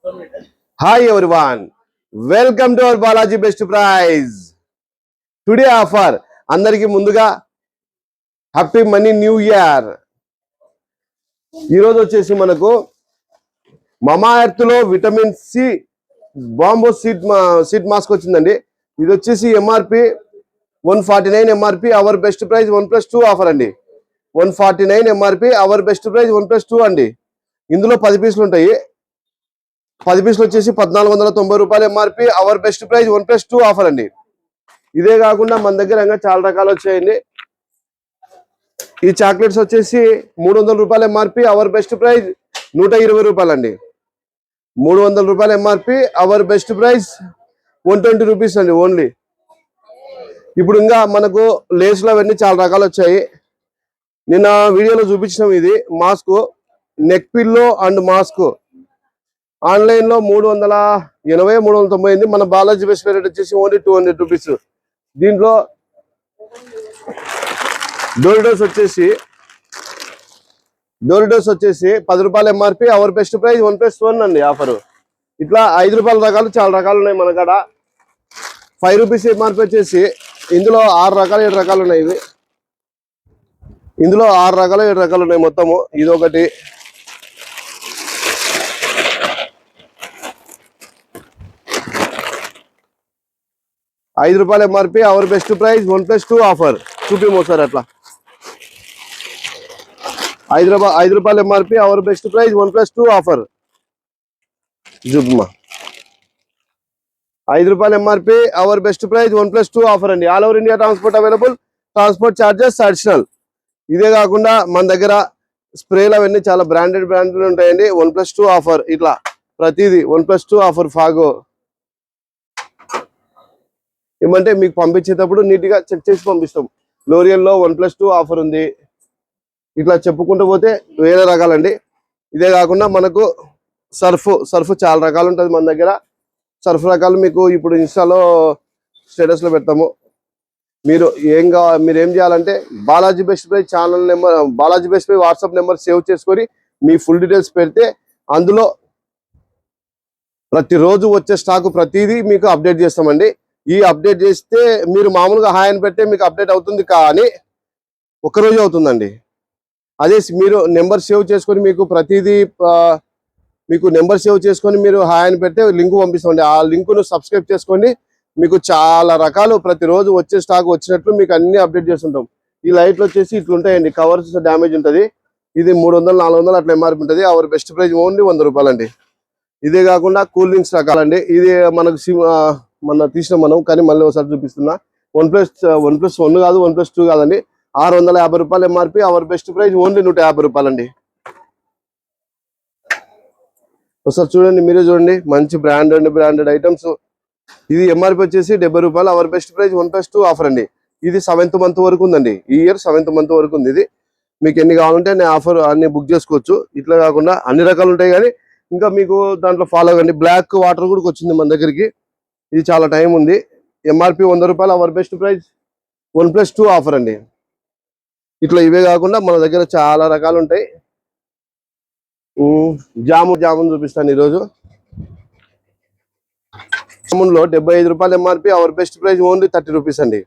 Hi everyone, welcome to our Balaji Best Prize. Today offer అందరికి ముందుగా happy money new year. ఈరోజు వచ్చేసి మనకు మమా ఎర్త్ లో విటమిన్ సి బాంబో సీడ్ మాస్క్ వచ్చిందండి. ఇది వచ్చేసి MRP 149 MRP, our best price 1+2 offer అండి. 149 ఎంఆర్పి, అవర్ బెస్ట్ ప్రైస్ 1+2 అండి. ఇందులో 10 పీసులు ఉంటాయి. 10 పీసులు వచ్చేసి 1490 రూపాయలు MRP, our best price 1+2 offer అండి. ఇదే కాకుండా మన దగ్గర ఇంకా చాలా రకాలు వచ్చాయండి. ఈ చాక్లెట్స్ వచ్చేసి 300 రూపాయలు ఎంఆర్పి, అవర్ బెస్ట్ ప్రైస్ 120 రూపాయలు అండి. 300 రూపాయలు MRP, our best price 120 rupees అండి ఓన్లీ. ఇప్పుడు ఇంకా మనకు లేస్లు అవన్నీ చాలా రకాలు వచ్చాయి. నిన్న వీడియోలో చూపించినాం. ఇది mask, neck pillow and mask online లో 380, 398. మన బాలాజీ బెస్ట్ రేట్ వచ్చేసి ఓన్లీ 200 రూపీస్. దీంట్లో డోరిడోస్ వచ్చేసి 10 రూపాయలు ఎంఆర్పి, అవర్ బెస్ట్ ప్రైస్ 1+1 అండి ఆఫర్. ఇట్లా 5 రూపాయల రకాలు చాలా రకాలు ఉన్నాయి మన కాడ. 5 రూపీస్ ఎంఆర్పి వచ్చేసి ఇందులో 6 రకాలు 7 రకాలు ఉన్నాయి. ఇందులో 6 రకాలు 7 రకాలు ఉన్నాయి మొత్తము. ఇది ఒకటి, ₹5 MRP, our best price 1+2 offer. చూపిమో సార్ అట్లా. ₹5 MRP, our best price 1+2 offer. చూపిమా. ₹5 MRP, our best price 1+2 offer అండి. All over India transport available, transport charges additional. ఇదే కాకుండా మన దగ్గర స్ప్రేలు అవన్నీ చాలా బ్రాండెడ్ ఉంటాయండి. 1+2 ఆఫర్. ఇట్లా ప్రతిదీ 1+2 ఆఫర్. ఫాగో ఏమంటే మీకు పంపించేటప్పుడు నీట్ గా చెక్ చేసి పంపిస్తాం. లోరియల్ లో 1+2 ఆఫర్ ఉంది. ఇట్లా చెప్పుకుంటూ పోతే వేరే రకాలండి. ఇదే కాకుండా మనకు సర్ఫ్ చాలా రకాలు ఉంటుంది మన దగ్గర. సర్ఫ్ రకాలు మీకు ఇప్పుడు ఇన్స్టాలో స్టేటస్ లో పెడతాము. మీరు ఏం చేయాలంటే Balaji best price channel number, Balaji best price WhatsApp number save చేసుకొని మీ ఫుల్ డీటెయిల్స్ పెడితే అందులో ప్రతిరోజు వచ్చే స్టాక్ ప్రతిదీ మీకు అప్డేట్ చేస్తామండి. ఈ అప్డేట్ చేస్తే మీరు మామూలుగా హాయ్ అని పెడితే మీకు అప్డేట్ అవుతుంది, కానీ ఒక్కరోజు అవుతుందండి. అదే మీరు నెంబర్ సేవ్ చేసుకొని మీకు ప్రతిదీ నెంబర్ సేవ్ చేసుకొని మీరు హాయ్ అని పెడితే లింక్ పంపిస్తామండి. ఆ లింకును సబ్స్క్రైబ్ చేసుకోండి. మీకు చాలా రకాలు ప్రతిరోజు వచ్చే స్టాక్ వచ్చినట్లు మీకు అన్ని అప్డేట్ చేస్తుంటాం. ఈ లైట్లు వచ్చేసి ఇట్లుంటాయండి. కవర్స్ డ్యామేజ్ ఉంటుంది. ఇది 300, 400 అట్లా ఎంఆర్పి ఉంటుంది. అవర్ బెస్ట్ ప్రైస్ ఓన్లీ ₹100 అండి. ఇదే కాకుండా కూల్ డ్రింక్స్ రకాలండి. ఇది మనకు తీసినాం మనం, కానీ మళ్ళీ ఒకసారి చూపిస్తున్నా. 1+1 కాదు, 1+2 కాదండి. ₹650 MRP, our best price only ₹150 అండి. ఒకసారి చూడండి, మీరే చూడండి. మంచి బ్రాండెడ్ ఐటమ్స్. ఇది ఎంఆర్పి వచ్చేసి ₹70, అవర్ బెస్ట్ ప్రైస్ 1+2 ఆఫర్ అండి. ఇది 7th మంత్ వరకు ఉందండి. ఈ ఇయర్ 7th మంత్ వరకు ఉంది. ఇది మీకు ఎన్ని కావాలంటే నేను ఆఫర్ అన్ని బుక్ చేసుకోవచ్చు. ఇట్లా కాకుండా అన్ని రకాలు ఉంటాయి, కానీ ఇంకా మీకు దాంట్లో ఫాలో అవ్వండి. బ్లాక్ వాటర్ కూడా వచ్చింది మన దగ్గరికి. ఇది చాలా టైం ఉంది. MRP ₹100, hour best price 1+2 offer అండి. ఇట్లా ఇవే కాకుండా మన దగ్గర చాలా రకాలు ఉంటాయి. జామున్ చూపిస్తాను ఈరోజు. జామున్లో ₹75 MRP, our best price only ₹30 అండి.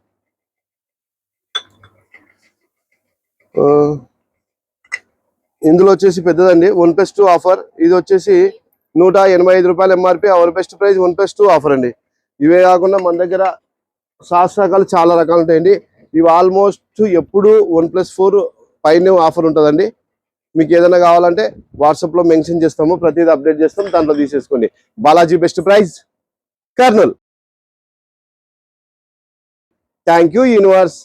ఇందులో వచ్చేసి పెద్దదండి, 1+2 ఆఫర్. ఇది వచ్చేసి ₹185 MRP, our best price 1+2 offer అండి. ఇవే కాకుండా మన దగ్గర సాస్ రకాలు చాలా రకాలు ఉంటాయండి. ఇవి ఆల్మోస్ట్ ఎప్పుడు 1+4 పైన ఆఫర్ ఉంటుందండి. మీకు ఏదైనా కావాలంటే వాట్సాప్ లో మెన్షన్ చేస్తాము, ప్రతిదీ అప్డేట్ చేస్తాం, దాంట్లో తీసేసుకోండి. Balaji best price, Kurnool. Thank you universe.